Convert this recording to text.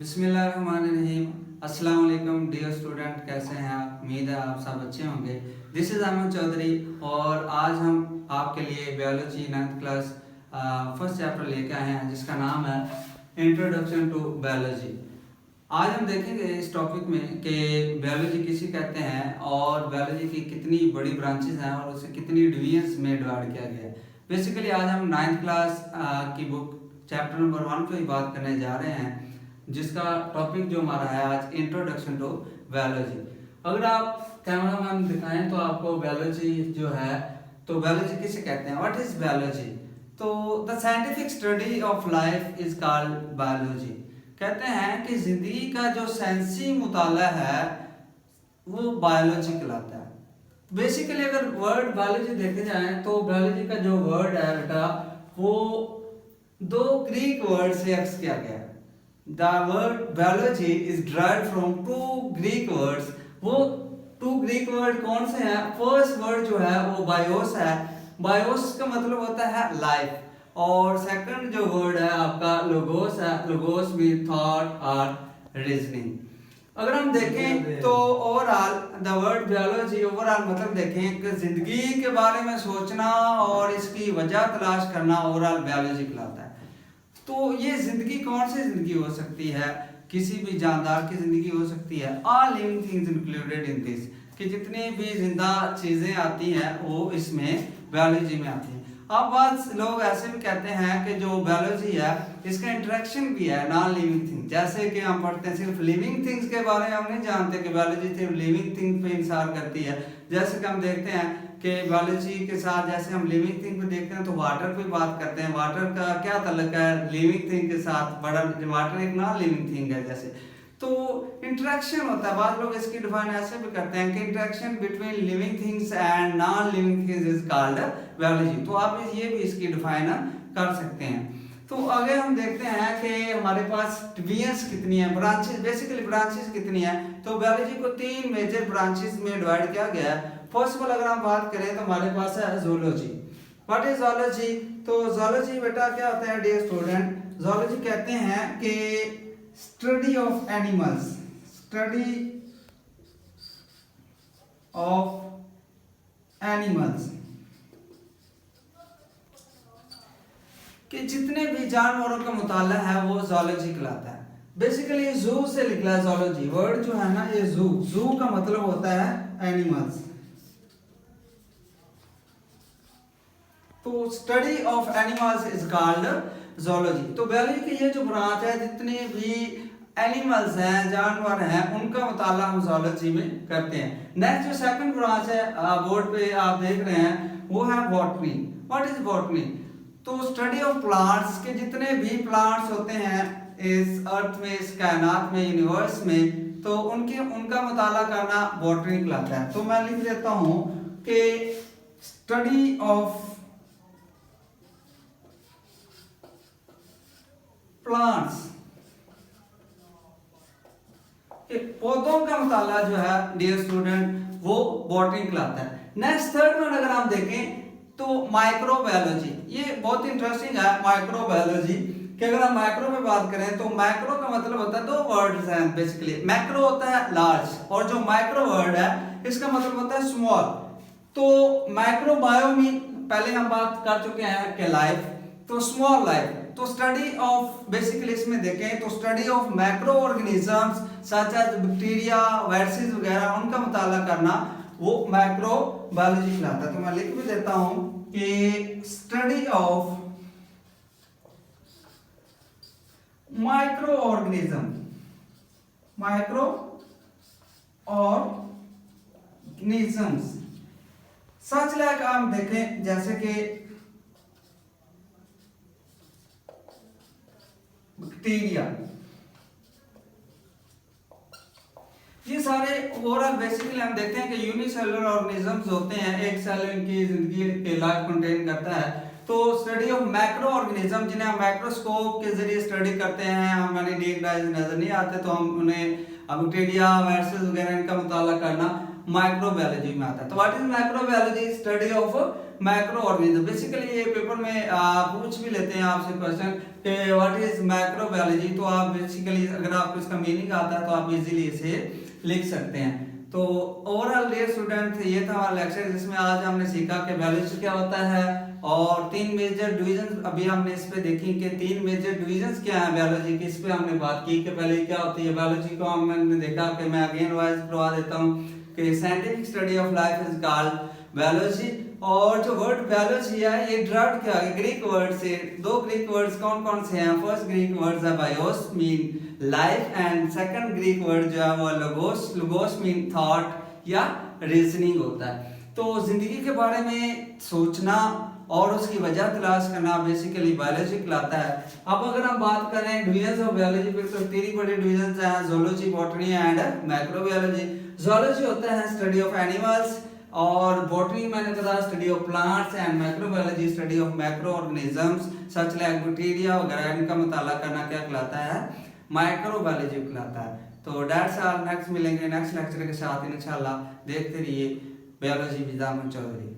बिस्मिल्लाहिर्रहमानिर्रहीम। अस्सलाम वालेकुम डियर स्टूडेंट, कैसे हैं आप? उम्मीद है आप सब अच्छे होंगे। दिस इज़ अहमद चौधरी और आज हम आपके लिए biology 9th class first chapter लेके आए हैं जिसका नाम है इंट्रोडक्शन टू बायोलॉजी। आज हम देखेंगे इस टॉपिक में कि बायोलॉजी किसे कहते हैं और बायोलॉजी की कितनी बड़ी ब्रांचेस हैं और उसे कितनी डिवीजन्स में डिवाइड किया गया है। बेसिकली आज हम 9th क्लास की बुक चैप्टर नंबर 1 पे ही बात करने जा रहे हैं जिसका टॉपिक जो हमारा है आज इंट्रोडक्शन टू बायोलॉजी। अगर आप कैमरा मैन दिखाएं तो आपको बायोलॉजी जो है, तो बायोलॉजी किसे कहते हैं, व्हाट इज बायोलॉजी? तो the scientific study of life is called biology. कहते हैं कि जिंदगी का जो साइंसी मुताला है वो बायोलॉजी कहलाता है। बेसिकली अगर वर्ड बायोलॉजी देखे जाए तो बायोलॉजी का जो वर्ड है बेटा वो दो ग्रीक वर्ड से एक्स किया गया है। The word biology is derived from two Greek words। वो two Greek word कौन से हैं? फर्स्ट वर्ड जो है वो बायोस है। बायोस का मतलब होता है लाइफ, और सेकंड जो वर्ड है आपका लोगोस है। लोगोस मीन थॉट और रीजनिंग। अगर हम देखें तो overall the word biology overall मतलब देखें कि जिंदगी के बारे में सोचना और इसकी वजह तलाश करना ओवरऑल बायोलॉजी कहलाता है। तो ये जिंदगी कौन सी जिंदगी हो सकती है? किसी भी जानदार की जिंदगी हो सकती है। All living things included in this, कि जितनी भी जिंदा चीजें आती हैं वो इसमें बायोलॉजी में आती हैं। अब बात लोग ऐसे भी कहते हैं कि जो बायोलॉजी है इसका इंटरेक्शन भी है नॉन लिविंग थिंग। जैसे कि हम पढ़ते हैं सिर्फ लिविंग थिंग्स के बारे में हम नहीं जानते कि बायोलॉजी सिर्फ लिविंग थिंग पे इंसार करती है। जैसे कि हम देखते हैं कि बायोलॉजी के साथ जैसे हम लिविंग थिंग पे देखते हैं तो वाटर पे बात करते हैं। वाटर का क्या ताल्लुक है लिविंग थिंग के साथ? बड़ा वाटर एक नॉन लिविंग थिंग है जैसे, तो इंटरेक्शन होता है। बाद लोग इसकी डिफाइन ऐसे भी करते हैं कि interaction between living things and non living things is called biology. तो आप ये भी इसकी डिफाइन कर सकते हैं। तो आगे हम देखते हैं कि हमारे पास डिवीजन्स कितनी है, ब्रांचेस, बेसिकली ब्रांचेस कितनी है। तो बायोलॉजी को 3 मेजर ब्रांचेस में डिवाइड किया गया है। फर्स्ट ऑफ ऑल अगर हम बात करें तो हमारे पास है जूलॉजी। What is zoology? तो जूलॉजी बेटा क्या होता है डियर स्टूडेंट? जूलॉजी कहते हैं कि study of animals, study of animals, कि जितने भी जानवरों का मुताला है वो जूलॉजी कहलाता है। बेसिकली जू से निकला है जूलॉजी वर्ड जो है ना, ये जू, जू का मतलब होता है एनिमल्स। तो study of animals is called zoology. तो बायोलॉजी की ये जो ब्रांच है जितने भी एनिमल्स हैं, जानवर हैं, उनका मुताला हम जूलॉजी में करते हैं। नेक्स्ट जो सेकंड ब्रांच है बोर्ड पे आप देख रहे हैं वो है बॉटनी। What is botany? तो स्टडी ऑफ प्लांट्स, के जितने भी प्लांट्स होते हैं इस अर्थ में, इस कायनात में, यूनिवर्स में, तो उनका मुताला करना बॉटनी कहलाता है। तो मैं लिख देता हूं कि स्टडी ऑफ प्लांट्स, पौधों का मुताला जो है डियर स्टूडेंट वो बॉटनी कहलाता है। नेक्स्ट थर्ड वन अगर हम देखें तो माइक्रोबायोलॉजी, ये बहुत इंटरेस्टिंग है माइक्रोबायोलॉजी। कि अगर हम माइक्रो में बात करें तो माइक्रो का मतलब होता है, दो वर्ड्स हैं बेसिकली। मैक्रो होता है लार्ज और जो माइक्रो वर्ड है इसका मतलब होता है स्मॉल। तो माइक्रोबायो मीन पहले हम बात कर चुके हैं कि लाइफ, तो स्मॉल लाइफ। तो स्टडी ऑफ बेसिकली इसमें देखें तो study of macro organisms such as bacteria, viruses वगैरह, उनका मुताला करना वो माइक्रोबायोलॉजी कहलाता है। तो मैं लिख भी देता हूं कि study of micro organism, micro organisms such like आप देखें जैसे कि बैक्टीरिया, ये सारे ओवरऑल बेसिकली हम देखते हैं कि यूनिसेलुलर ऑर्गेनिजम्स होते हैं। एक सेल इनकी जिंदगी के लाइफ कंटेन करता है। तो स्टडी ऑफ मैक्रो ऑर्गेनिज्म जिन्हें हम माइक्रोस्कोप के जरिए स्टडी करते हैं, हमारे नेक आईज नजर नहीं आते तो हम उन्हें बैक्टीरिया, वायरसेस वगैरह इनका मुताला करना माइक्रोबायोलॉजी में आता है। तो what is microbiology? Study of micro organism. Basically ये पेपर में पूछ भी लेते हैं आपसे क्वेश्चन कि व्हाट इज माइक्रोबायोलॉजी, तो आप बेसिकली अगर आपको इसका मीनिंग आता है तो आप इजीली इसे लिख सकते हैं। तो ओवरऑल डियर स्टूडेंट, ये था हमारा लेक्चर जिसमें आज हमने सीखा कि बायोलॉजी क्या होता है और 3 मेजर डिवीजन अभी हमने इस पे देखी कि 3 मेजर डिवीजन क्या है बायोलॉजी की। इस पे हमने बात की कि पहले क्या होती है बायोलॉजी को हमने देखा कि मैं अगेन रिवाइज करवा देता हूँ कि scientific study of life is called biology. और जो वर्ड बायोलॉजी है ये डिराइव्ड क्या है ग्रीक वर्ड से। 2 ग्रीक वर्ड्स कौन कौन से हैं? फर्स्ट ग्रीक वर्ड है BIOS mean life and second Greek word जो है वो लोगोस, लोगोस मीन थॉट या रीजनिंग होता है। तो जिंदगी के बारे में सोचना और उसकी वजह तलाश करना बेसिकली बायोलॉजी कहलाता है। अब अगर हम बात करें डिवीजंस ऑफ बायोलॉजी पे तो 3 बड़े डिवीजंस हैं, zoology, botany and microbiology. Zoology होता है स्टडी ऑफ एनिमल्स और बॉटनी मैंने बताया study of plants and microbiology study of micro organisms such like bacteria वगैरह, इनका मुताला करना क्या कहलाता है? माइक्रोबायोलॉजी कहलाता है। तो दैट्स ऑल। नेक्स्ट मिलेंगे नेक्स्ट लेक्चर के साथ इंशाल्लाह। देखते रहिए बायोलॉजी विद अमन चौधरी।